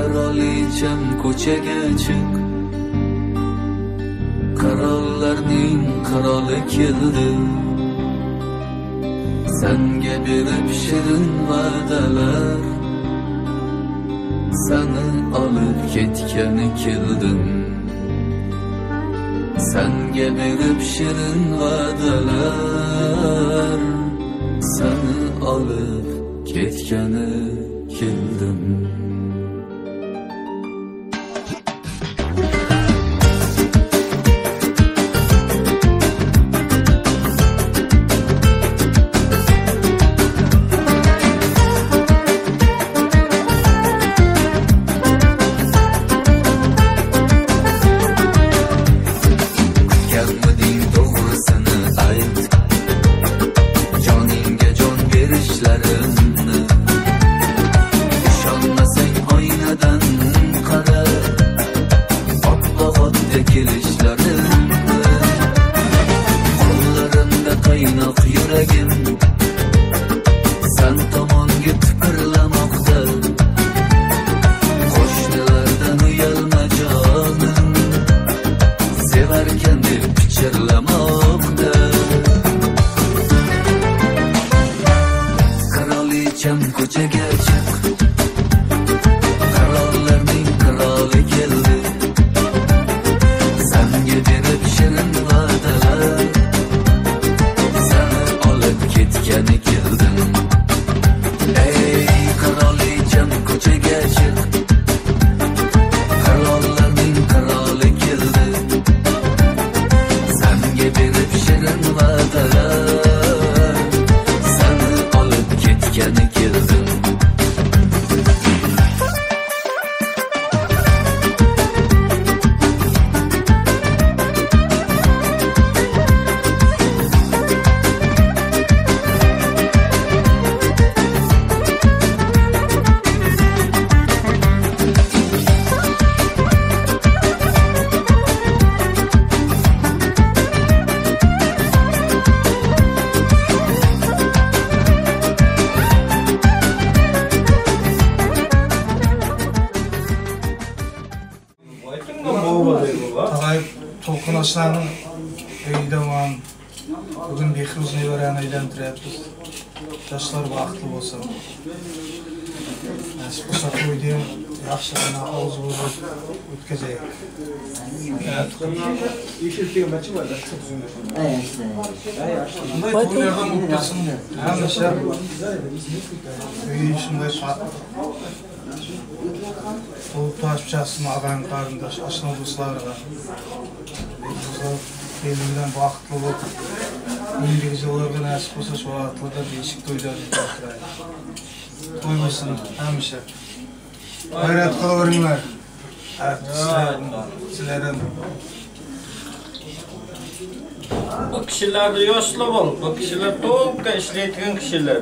Kraliçem ko'chaga chiq, qirollarning qiroli keldi. Senga berib shirin va'dalar, seni olib ketgani keldim. Senga berib shirin va'dalar, seni olib ketgani keldim. Kollarında kaynak yüreğim, sen tomon git fırlamakta. Koşnulardan uyalma canım, severken de piçirlamakta. Kraliçem ko'chaga chiq, qirollarning qiroli keldi. Senga berib shirin va'dalar, seni olib ketgani keldim. Ey qirolicham ko'chaga chiq, qirollarning qiroli keldi. Senga berib shirin va'dalar, seni olib ketgani keldim. Tağayip Tolkunaşlarının öyde olan bugün Behruz'un öğren eylendireyiptiz. Yaşlar vakitli olsa. Bu satı öydeyim, yaşlarına ağız vurup ötkeceyim. Bunday toylardan mutlusun. Hemşe öyü şunday olup taşıpçasını ağabeyin karındaş, aşına dostları var. Elimden vakitli olup, iyiliği yıllarına nasip olsa şu atlıda değişik toylar yaptırayım. Toymasın hemşe. Hayret kalıverimler. Sizlerin. Bu kişiler de yaşlı ol, bu kişiler to'g'ri ishlaydigan kişiler.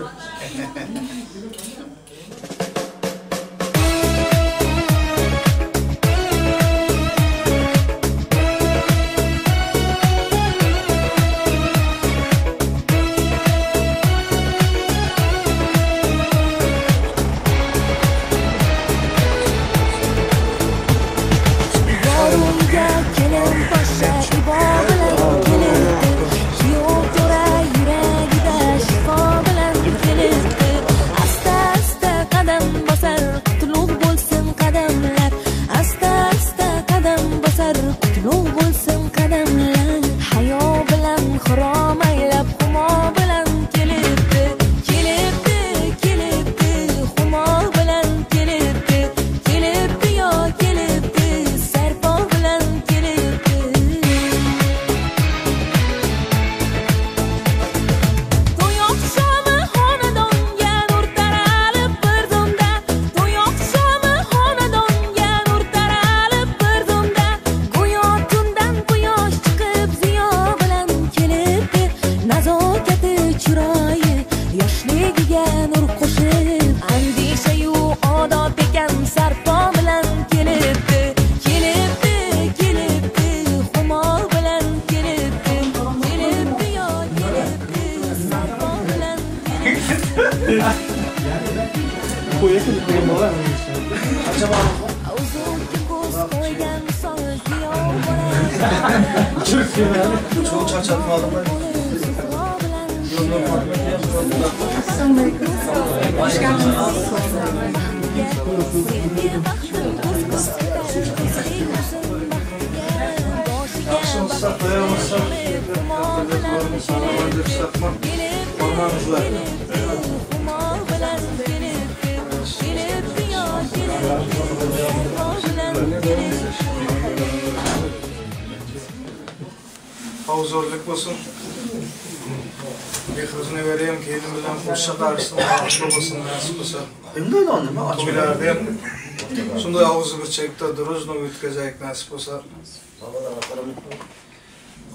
Koyasın, koyamalar mı? Acaba Çok çarçatmadım ben. Hoş geldiniz. Akşam saklayamazsam sakmak olmamızlar. Havuzorluk olsun. Bir kızını vereyim ki elimizden kurşa karşısında babasının nasip olsa. Hem de öyle annem ha. O bilardayım. Şunda havuzu bir çekti duruz, ne ütkecek nasip olsa.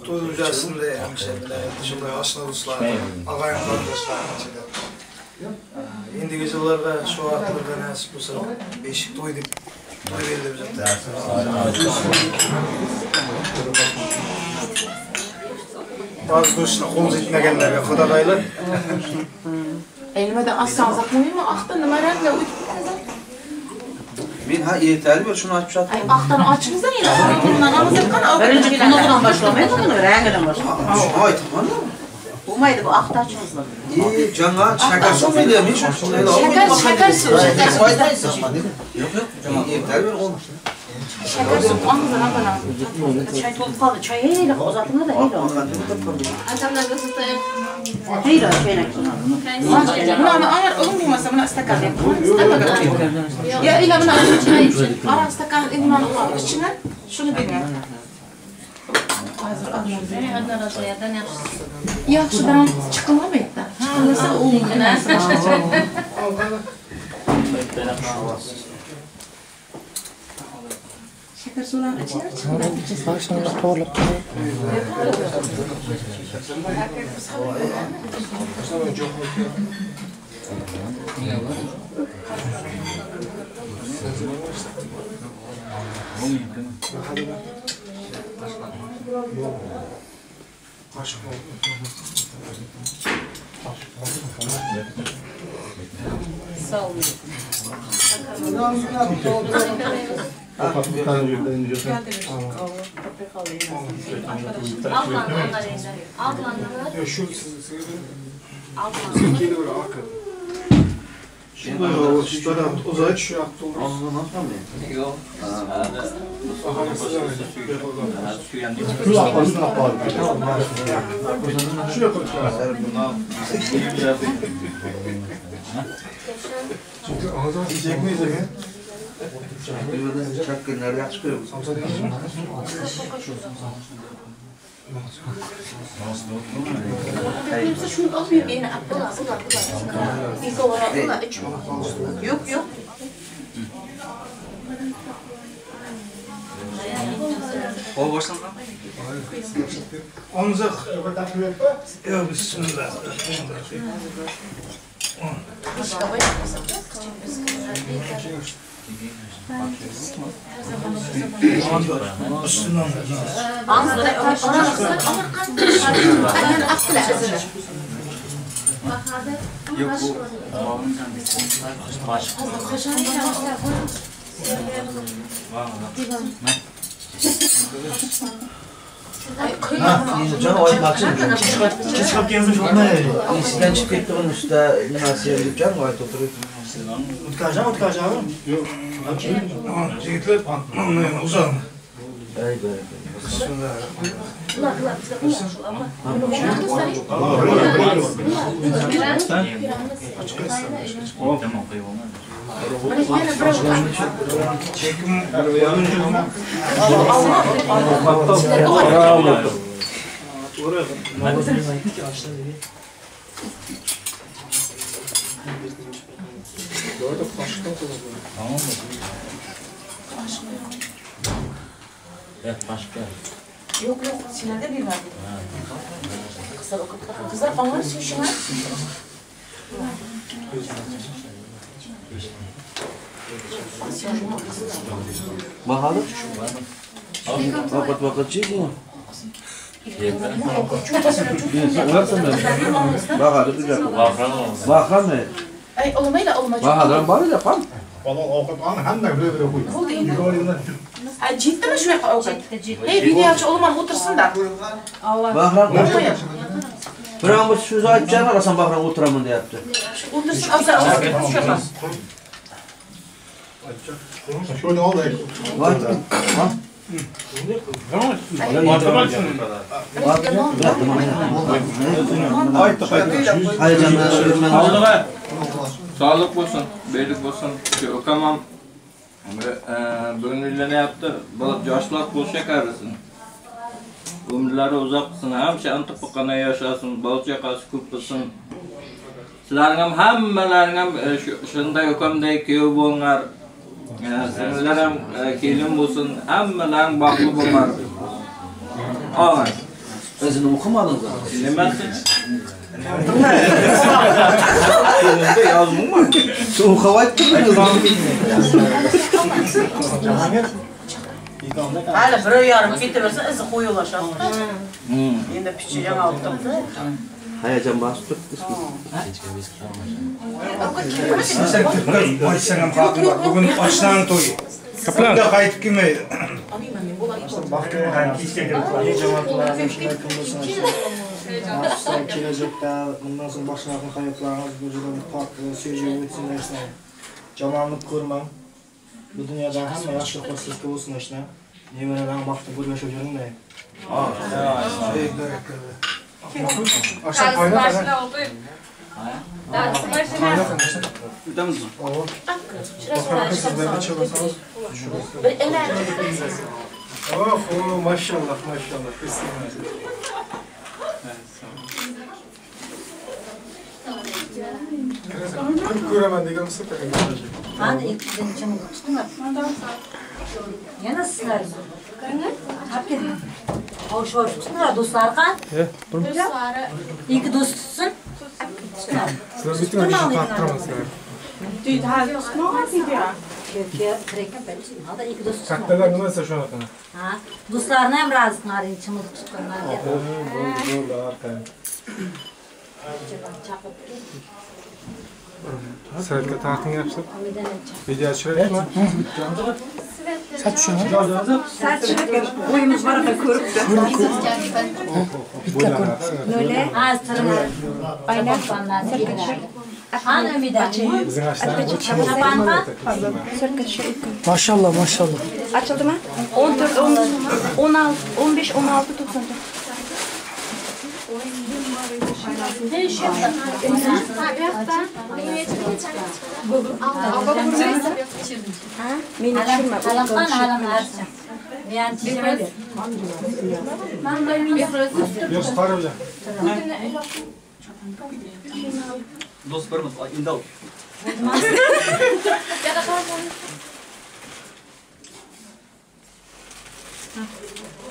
Duyulcasın da hemşehriler, şunda aşna dostlar, ağayan kardeşler. Indi gecelerdə, şu vaxtlarda nasip olsa, beşik toy deyip, toy verildi bize. Bazı dostuna kol zetmegenlerge kudagaylar. Elime de aslan zakmayayım mı? Aktan numaranla uyup Men ha yeterli bir şunu açıp ay aktan açımızdan yine. Bundan namaz yapkan Birinci konudan başlamaydı bunu, rengiden başlamaydı. Şunu aytman da. Olmaydı bu akta açımızdan. İyi, cana şeker su muydu? Men şunu şeker su. Yok yok. Yeterli bir olmuş. Şeker su anızdan bana. Çay tolup kaldı, çay heyle, uzatma da heyle. Adamlar ısıtayım. Heyle şeyle. Buna ayar olun bilmezse buna istakal yapayım. Ya ila buna çay için. Ara istakal elman olan içine şunu bilmem. Hazır anladım. Beni adına soyadan yapsın. Yaxşıdan çıkılamaydı da. Çıkılırsa olun. Şeker sularını içer. Başımız torlup Sağ olun. Şimdi havuzlara uzay şu yaptı olur. Onu nasıl mı? Yok. Yiyecek miyiz ya? Çok günler yakışıyor. Hepsi şunu alıyor bir yere attılar. Bir kovara attılar. Yok yok. O varsan da. Onzak. Ya bismillah. Yok bu. Can o ayıp açın. Çıkıp gezmiş olmaya. İçinden çıkıp gitti onun üstüne münasir edip can o ayıp oturuyor. Utkacağım. Yok. Yigitler uzan. Ay be. Çekim yardımcı olmak. Evet, başka. Yok yok, sinirde bir var. Kızlar bana şişine. Bahalı. Vakit çekin. Bahalı bir dakika. Bahalı mı? Ay olmayla olmacı. Bahalı bari yapalım. Balon ovqat olma, hamma bir-biriga qo'y. Bo'ldi endi. Yuqoridan. Ha, jetdimi shu yoqqa ovqat? Hey, videochi o'g'lim ham o'tirsin-da. Bahram, biroq bu so'z aytgan Hasan Bahram o'tiraman deyapti. O'tirsin, afzal shu yoqqa. Şöyle al da. Var. Ha? Sağlık olsun, beylik olsun. Okamam. Bugünlüğüne yaptı. Yaşlar bol şekerlisin. Ömürleri uzaksın. Hem şey antıpıkana yaşasın. Bol şekası kutlasın. Sizlerin hemmelerin şunday okamday köy boğunlar. Sizlerin kelin bulsun. Hemmelerin baklı boğunlar. Ağlar. Özünü okumadın da. Dinlemezsin. Önünde yazmıyor mu? Şu havattı mı? Hala bir yarım bitirirse izi koyulaşar. Endi pichirgan oldim. Hayacan bastı. Sen Türkler açsan ham hakkı var. Bugün açlan toyu. Kaplan. Da qaytib kelmaydi. Sen gelecekte bundan sonra başlayacak hayatlarınız gözünün farklı sürücü ötsinler işte. Camanlık kurmam. Bu dünyada hem yaşlık ve sızkı olsun işte. Nevereden baktı gurbe çocuğun da. Aşağı kaynak. Gidemiz mi? Oh, maşallah maşallah. Kırk göremen degan sıfır. Hadi ikiden çamur tutma. Yana sizler. Hadi. Hoş tutsunlar dostlar kan. İki dost tutsun. Sizler bütün bir şey tattıramazsınlar. Düydü ha, tutmaz idi ya. Hadi iki dost tutsun. Katteler neyse şu an atana. Ha, dostlarına hem razılar çamur tutsunlar. Doğru, arkaya. Sert'le tartın yapsın. Video açırayım mı? Saç şunu. Saç boyumuz var da körüp de. Böyle az tırma. Aynen fanlar. Han ümiden. Bizim açlar bu çim. Maşallah maşallah. Açıldı mı? 14, 16, 15, 16, 94. Halamkan halam arsa. Biyan çizmedi. Yok sıkarı hocam. Dost vermez. İndal.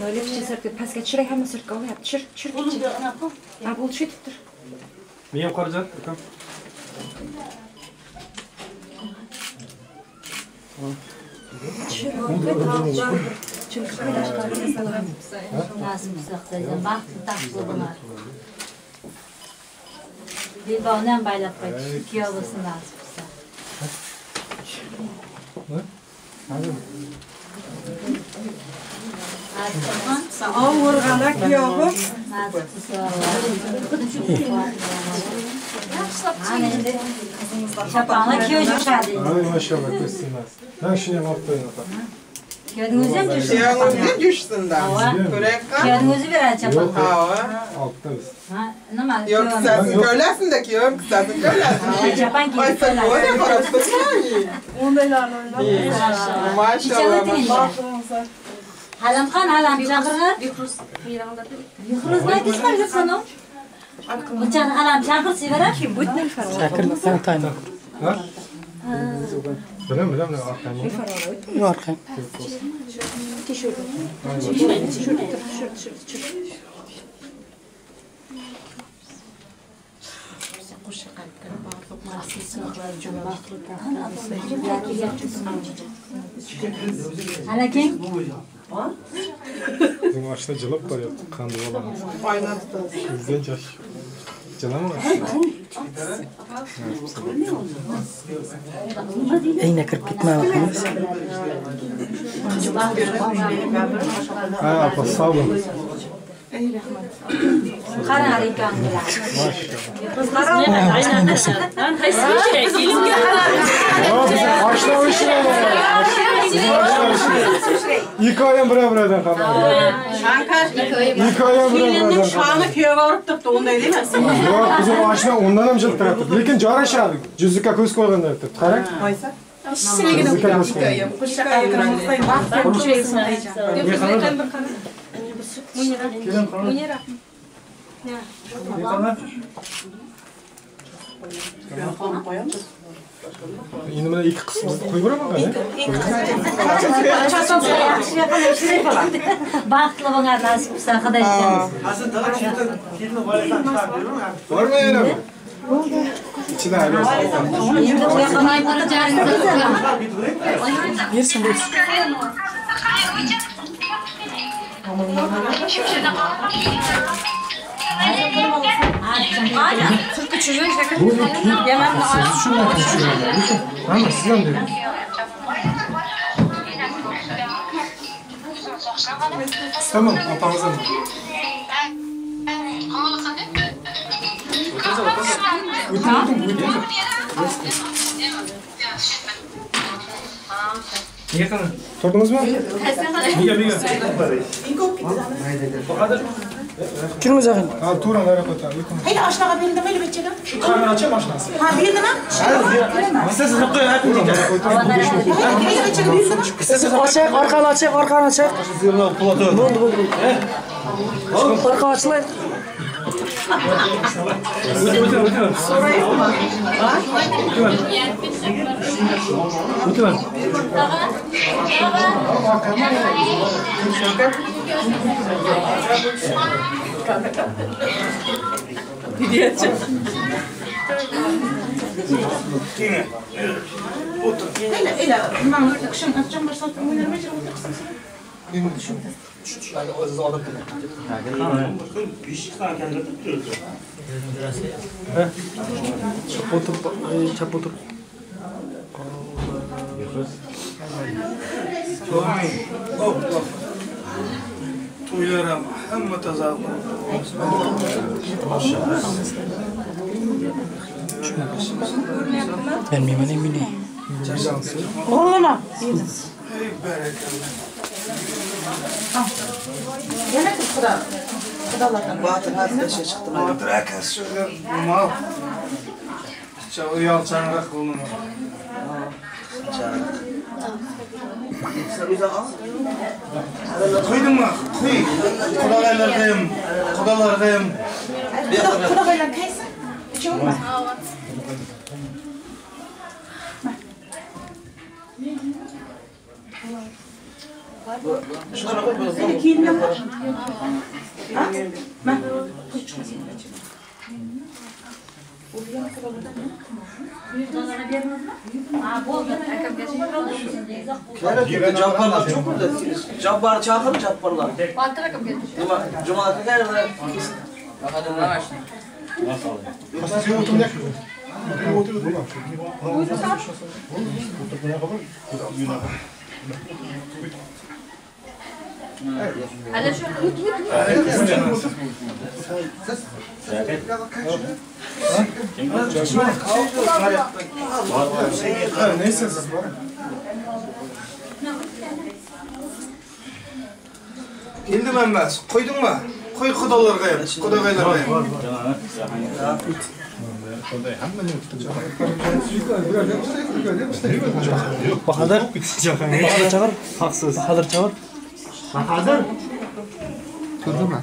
Böyle bir şey sırtı. Paska çırek hemen sırtı ol yap. Çır. Ha bul şey tuttur. Miyem karıcan? Bakalım. Nasıl saklayacağım? Bak taklı bunlar. Bir bağından bayrak koy. İki yollasın lazım. Sağ vurgana kiyoğu. Şapağına kiyo düşerdi. Ay maşallah kessinmez. Ben şimdi yaptığını bak. Gördünüz mü düştü? Yağını düşsün de. Börek kan. Gördünüz mü ben çapağına? Hava. Altta biz. Normal. Yok kısasın köylersin de ki yok kısasın köylersin. Çapan Ay giyip sen o ne parası Maşallah. Halam kan halam çakırır. Yuhruz ne kısmı yoksan o? Bıçağın halam çakır severer. Kim bu ne falan? Çakır sen tane. Ha? Bilmem ne arkaya. Yok arkaya. Hala kim? Bizim açta cılıp var ya. Kandı olan. Aynen. Güzel caş. Cıla mı var? Eyne kirib ketmayapmiz. Ha, apa sağ olun. Karar ekan. Hikayem bura-buradan kalan. Hikayem bura-buradan. Şanı köye varıp da onday demezsin. Yok, bizim aşina ondan hem jiltirapti. Lekin jarashadi. Juzukka ko'z qo'yganlar deb. Qarang. Juzukka ko'z Endi mana ikki qismini qo'yib beraman qani? Baxtli bo'lgan nasib qilsa Xudo aytgan. Bormi yana? İçine ayrılsın. Yersin bu. Tamam, sizden de. Tamam, apamızın. Tordunuz mu? Biga. Kim zaten? Ha, turan ara kotar. Haydi aşağı bir de böyle geçelim. Şu kamera açayım aşağısı. Ha bir de mi? Siz ne koyuyorsunuz? Haydi geçelim bir de mi? Açık, arkanı açık, arkanı açık. Buldu. Arka açılır. Öyle, ben akşam açacağım başlattım. Oynarım acaba otursun. Çap otur. Toylarım hamma toza. Ben miyim? Oğlum. Ey berekallah. Yana kız Xudolardan. Batır hazırlaşa çıktım. Batır akas şöyle mal. Çao yalçanrak olun. Koydun mu? Koy. Kudalargayım. Xudolardan kaysa? İçiyor mu? Şunlara koy böyle. Seni kiyin yapar. Ha? Ben. Koy çıkmasın. Cabbarlar çok burada. Cabbar çağırın cabbarlar. Cumalar geldi. Siz oturun ne? Hadi şu Neyse siz var. Endi menbas. Koydun mu? Koy kudalargayım. Kudagaylargayım. Bahadır. Bahadır çağır. Haksız. Bahadır çağır. Bahadır. Turdu mu?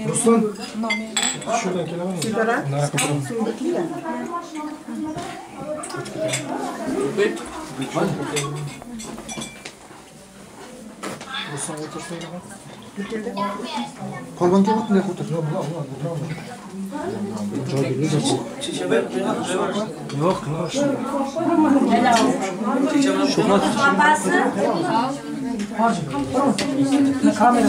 Ruslan. Şuradan kelamam. Sigara. Ruslan otursun. Kolbanka otur ne otur? Yok. Babası. Kamera.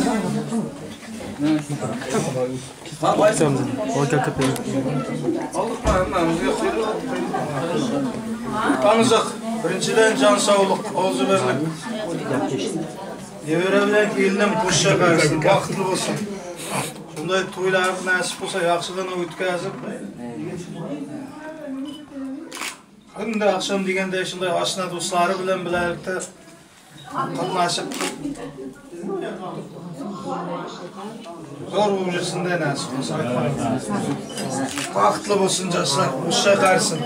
Tanızıq. Birinciden can sağlık, ağzı verlik. Evere bilen ki eline kuşa karşısın, vaxtlı olsun. Şunday toylar nasip olsa yaxşılığına ötkazıp. Şimdi akşam degende şunday aşina dostları bilen bilerlikte katnaşıp zor ucusunda nasip olsa. Vaxtlı olsun caslar, kuşa karşısın.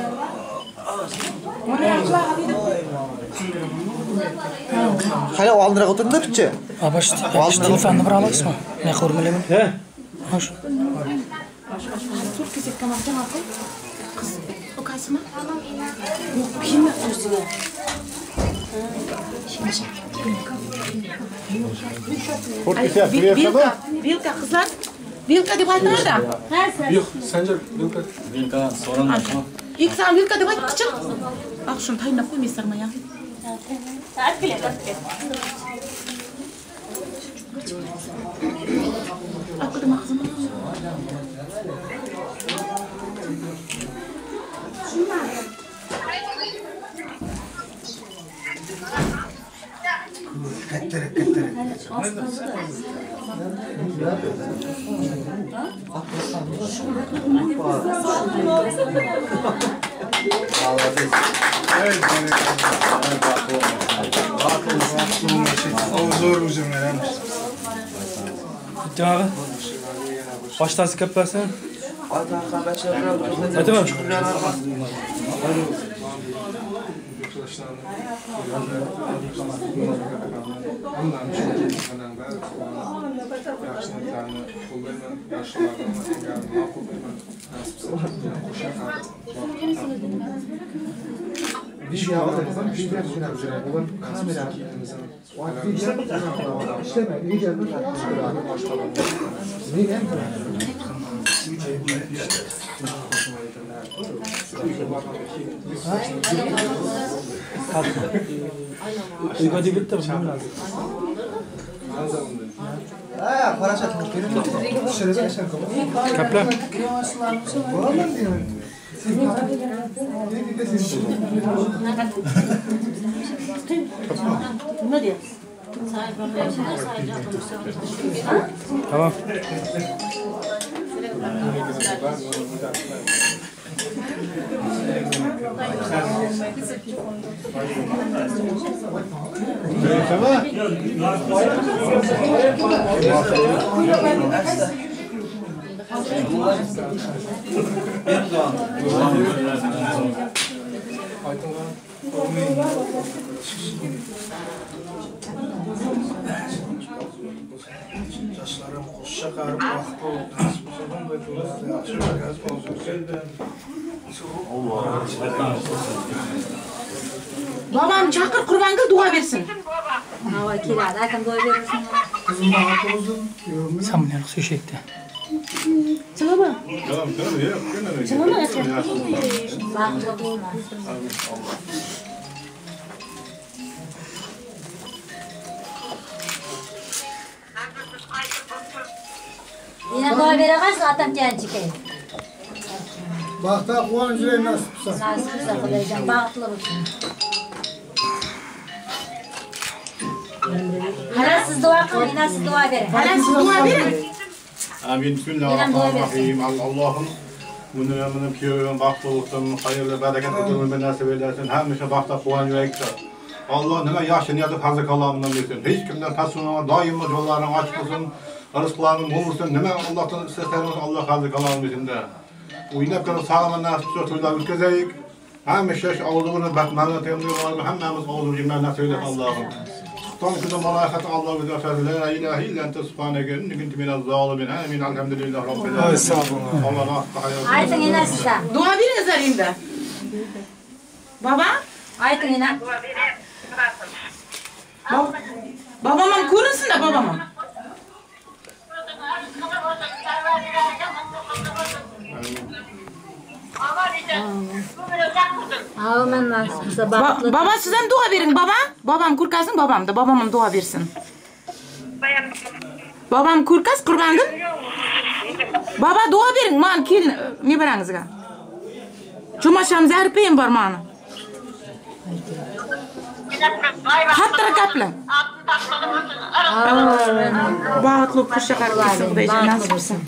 Hala o aldırak oturdu da bütçe. Abaş, telefonunu bir alasın mı? Ne kurmalemin? He. Hoş. Çok kesik kamaktan aldı. Kız, o kaysın mı? Yok, kim yapıyorsun ya? Vilka kızlar. Vilka deb aytadi. Yo'q, Sanjar, Vilka. Vilka so'ralmoqchi. İlk sen Vilka deb aytqichi. Ah, shuni tayinlab qo'ymaysizmi ya? Akıdım kızım. Kettere. Zor uzun vermiş. Canağı. Baştası kaplasın. Hadi mi? Uyga dib bitti mi lazım? Ha, paraşat mı? Kapla. Ne diyor? Tamam. Yaşlarım kuşa karıp vaxtı oldu. Sonun da böyle yaxşı bagaz bozuldu. Babam çakır Kurban dua versin. Hava kirada akan dua verirsin. Kızım vaxtı oldu. Sen bunu söşekti. Çılı mı? Çılı mı? Baklı olmaz. Yine dua veremez atam gençike. Vaxta kuvan jüre nasipsa. Nasipse kılacağım. Baklı olsun. Hala siz dua kılın, yine siz dua verin. Hala siz dua verin. Amin. Bismillahirrahmanirrahim. Allah'ım benim köyüm baktılıktan hayırlı bereketli nasip eylesin. Hemşe bakta kuvan yürekte. Allah neme yaşını yazıp hazır kalamından bilsin. Hiç kimden tasınma daima yolların açık olsun. Rızklarının bol olsun. Neme Allah'tan isterseniz Allah hazır kalamından bilsin de. Uynap kadar sağlaman nasip sözüyle ülkezeyik. Hemşe ağzımızı batmanla temizliyorlar. Hemmemiz ağzımızı cimden nasip eylesin Allah'ım. Tanrı'da malaikatı Allah bize affeder. La ilahe illa ente subhaneke inni kuntu minez zalimin. Amin. Elhamdülillah rabbil alamin. Allah Aytın yine size. Dua verin zarinde. Baba? Aytın yine. Babamın görünsün de babamın. Amin nasipse Baba sizden dua verin baba. Babam kurkasın babam da babamın dua versin. Babam kurkas qurbandim. Baba dua bering, man kelin nevarangizga. Jumasham zarpayim bor mani. Qattiq gaplang. Baxtli qishga qaraysiz, Xudoy nasib qilsin.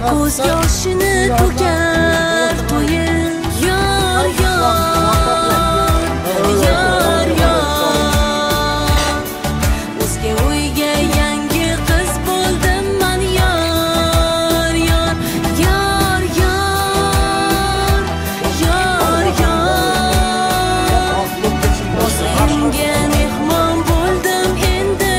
Ko'z yoshini to'kar to'yi yor o'zga uyga yangi qiz bo'ldim man yor o'zimga mehmon bo'ldim endi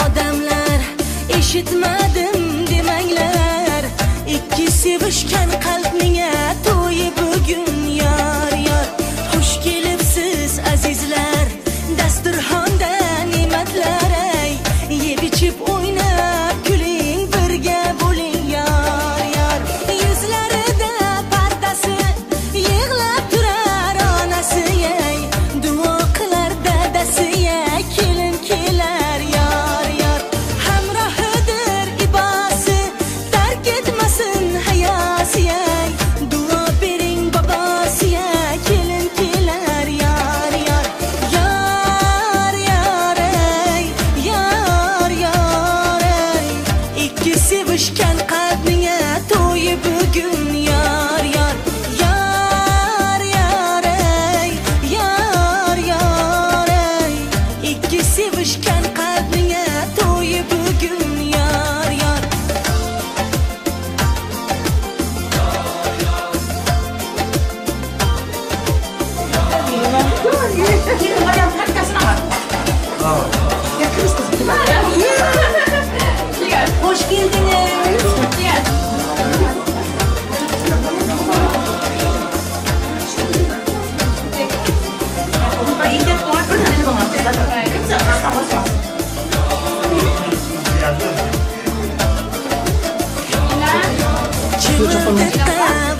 odamlar eshitmadim demanglar, ikki sevishgan qalbninga to'yi bugun yor xush kelibsiz azizlar, dasturxonda ne'matlar ay, yeb ichib o'ynab kuling, birga bo'ling yor yuzlarida pardasi yig'lab turar onasi ay, duo qilar dadasi ay, kelin kelar yor hamrohidir ibasi, tark etmasin hayosi ay, duo bering bobosi ay, kelin kelar yor ay, ikki sevishgan qalbninga to'yi bugun yor ay, ikki sevishgan qalbninga to'yi bugun yor hoş geldiniz.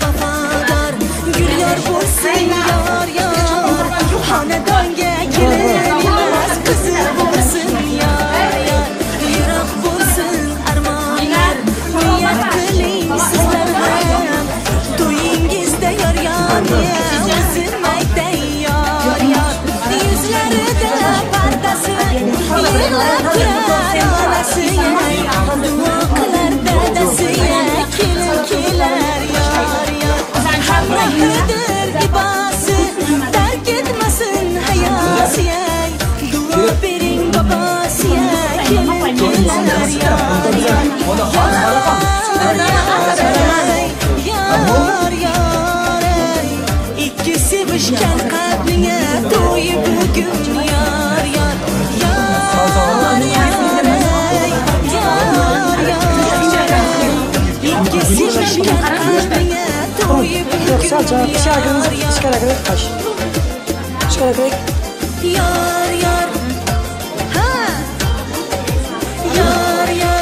Vafodor gullar bo'lsin yor xonadonga kelin qizi bo'lsin yor yiroq bo'lsin armonlar, niyat qiling sizlar ham to'yingizda yor o'zim aytay yor yuzlarida pardasi yig'lab turar onasi ay, duo qilar dadasi ay, kelin kelar yor hamrohidir ibasi, tark etmasin hayosi ay, duo bering bobosi ay, kelin kelar yor ikki sevishgan qalbninga to'yi bugun yor ikki sevishgan qalbninga to'yi bugun yor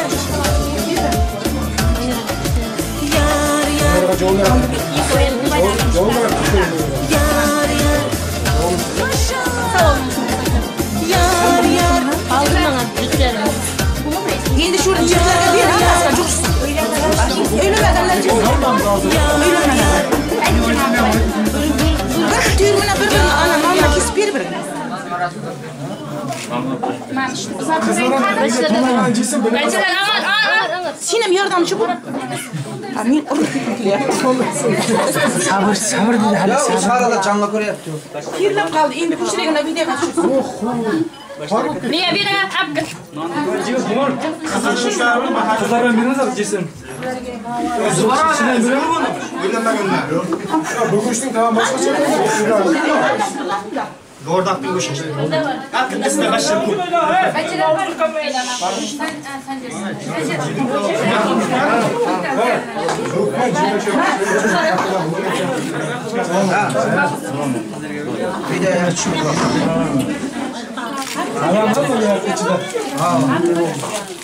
Endi shu jihatlarga ber, amasga jo'qsin. O'ylaganlar bir tuyurmana bir ana nonga kesib ber bir. Sen ham yordamchi bo'l. Men urib Sabr dedi hali sabr. Sarada canla ko'ryapti. Kirlab qoldi. Endi ko'chiragina videoga tushsin. Niye bir apkı? Kızlardan biriniz alıp yesin. İçinden biri mi bunu? Bu kuşun tamam başka şey mi? Gordak bir kuş işte. Arkasında kaçtım.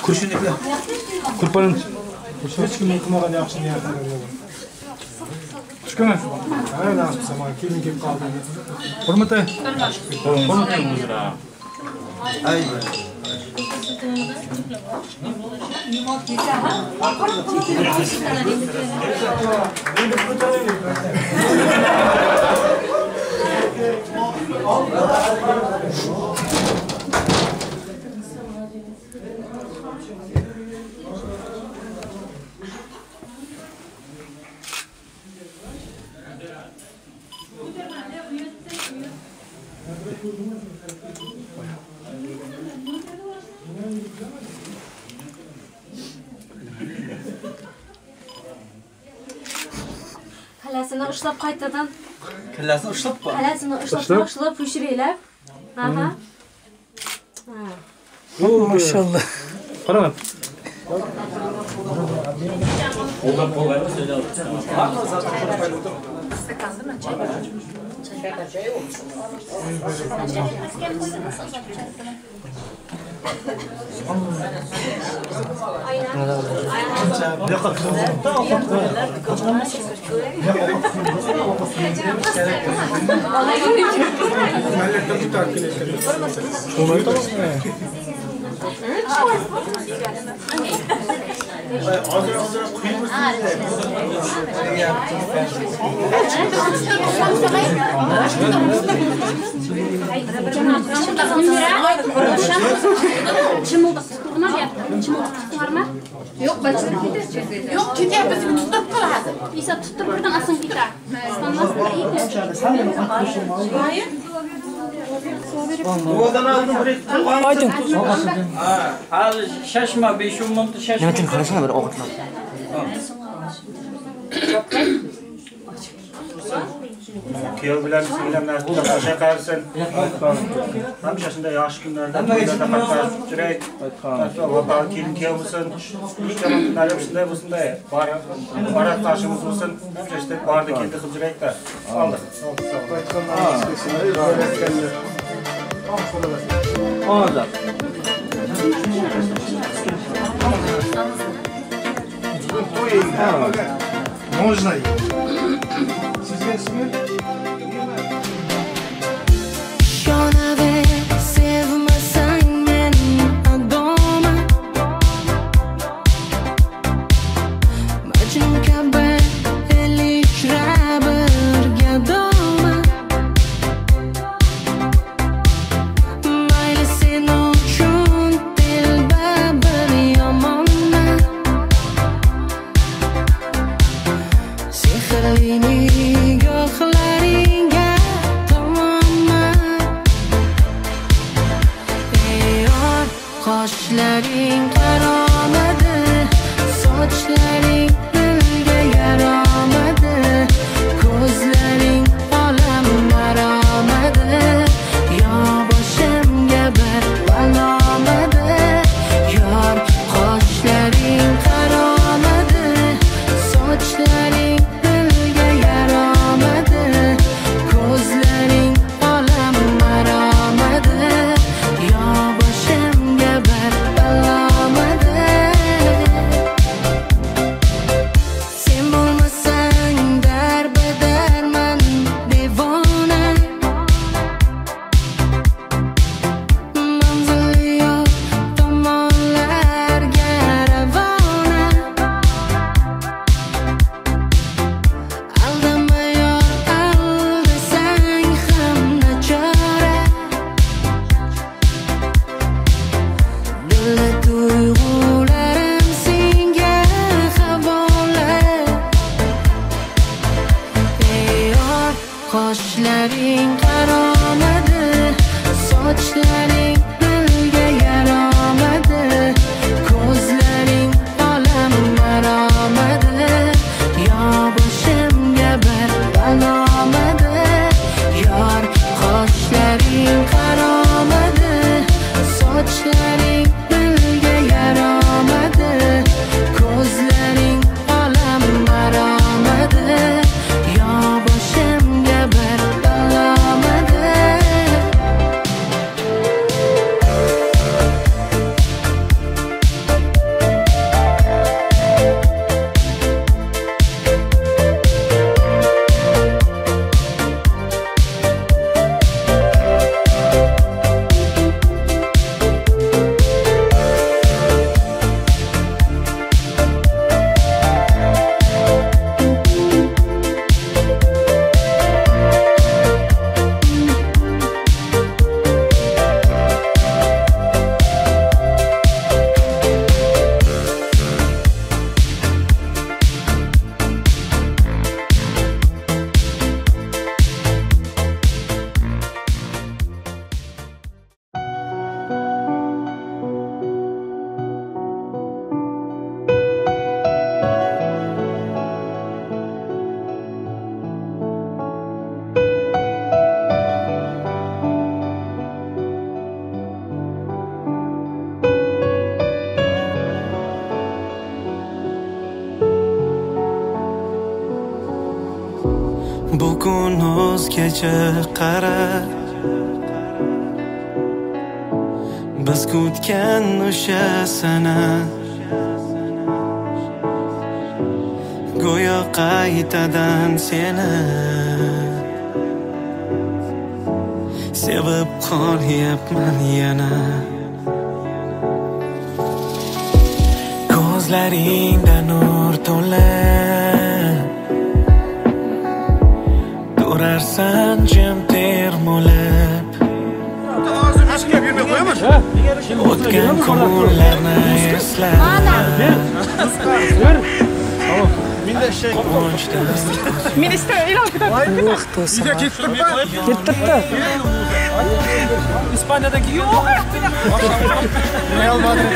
Kurşunlikler. Kurbanın. Hiç kim yıkmadan yapsın ya. Çıkamaz. Hayır nasıl zaman kim kim kaldı. Hürmete. Hürmete muzra. Ay. Kalasini ushlab qaytadan. Kallasini ushlab qo'y. Kalasini ushlab pishiraylar. Aha. Maşallah. Qarama. Oğlan kollarını söyle al. Yok bacım gider. Yok gider bizi tutup kaladi. İsa tutup buradan asın gider. İstanmaz da iyi mi? Hayır. Oğlan aldım buraya. Aydın. Hadi şaşma 5-10 minut şaşma. Nimetin qarasana bir ovqatlan. Kuyov bilan singlimlar to'qnasha qarsin. Hamma shunday yosh kunlarda to'ylarda qatnashib jurak. Vafo kelin kuyov bo'lsin. Ikkalamiz kunlar shunday bo'lsin-da. Barat toshimiz bo'lsin. Hamma shunday bordi keldi qilib jurakda. Oldi. Orada. Можно. Sizga ismi? Yonaver sevmasang meni adoma Majnun kabi elishra birga doma Mayli sen uchun dilba bir yomonman Sehrli nigohlaringga tomonman Yor qoshlaring qaromadi Sochlaring dilga yaromadi Ko'zlaring olam maromadi Yo boshimga bir balomadi Yor qoshlaring qaromadi Sochlaring dilga yaromadi Ko'zlaring olam maromadi Yo boshimga bir balomadi Qoshlaring qaromadi, sochlaring dilga yaromadi, ko'zlaring olam maromadi, yo boshimga bir balomadi, yor qoshlaring qaromadi, sochlaring dilga yaromadi, ko'zlaring olam maromadi, yo boshimga bir balomadi. Bugun o'zgacha qara, biz kutgan o'sha sana go'yo qaytadan seni sevib qolyapman yana. Ko'zlaringda nur to'la, durarsan jim termulib, o'tgan kunlarni eslab, Minister ilan ketdi. İspanya'daki yok. Real Madrid.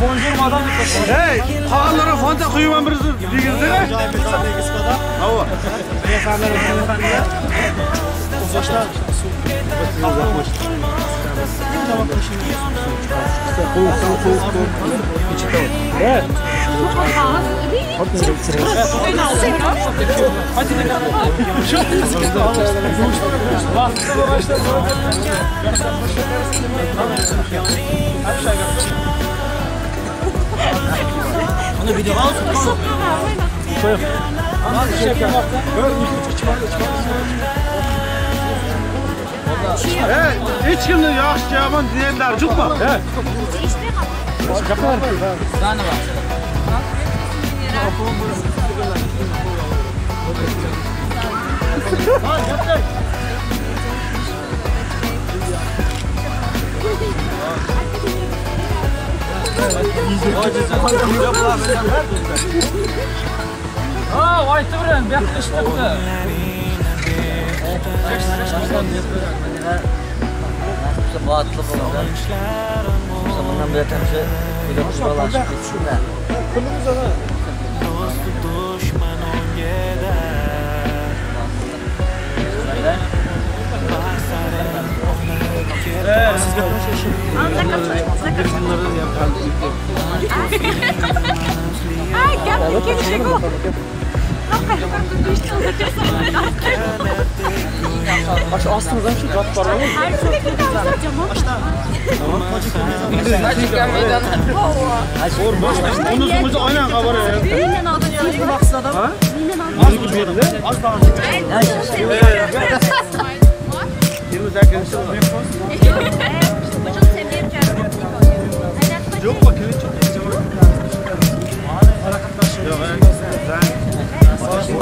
Bonjour madame. Hey, xabarlara fanta quyman bir digizdi. Havo. Beyefendiler. Uzaklar. Evet. Onu video alsın. Hiç kimden yaxşı yaman dinleyiciler çıkma. Evet. Kapılar. Sana bak. Aa, white bilen bir yaklaştırdı. Batlı falan. Zamandan beri temsil ediyoruz falan. Bitsinler. Kulumuz ona. Aç aslında şu kat var mı? Her şey Onu aynen kabarı ya. Birinden aldın ya. Baksın adam. Ha? Az bir yerinde. Az daha. Yok bakın çok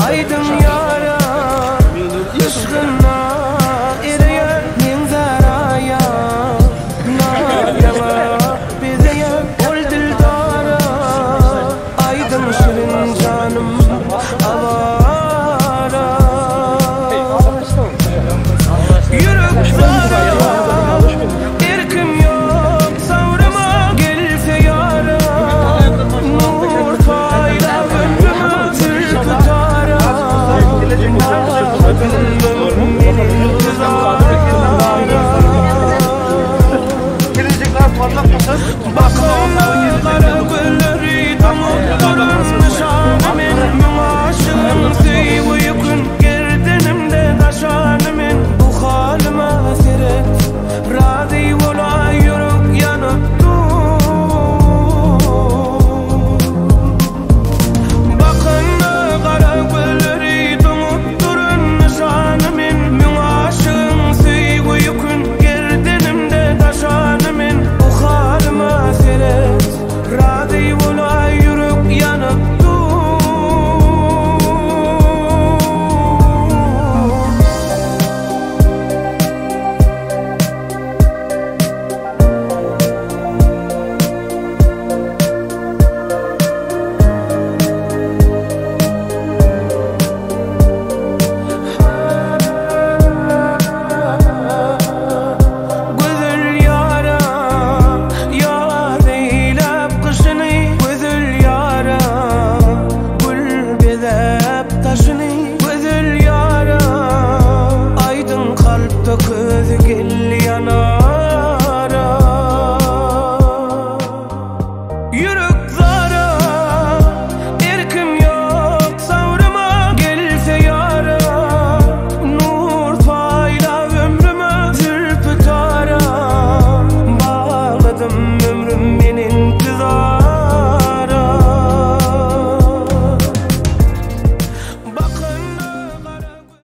Aydın yara, aşkına eriyen minzaraya, nalama bize ol dildara, aydın şirin canım, ava gel yana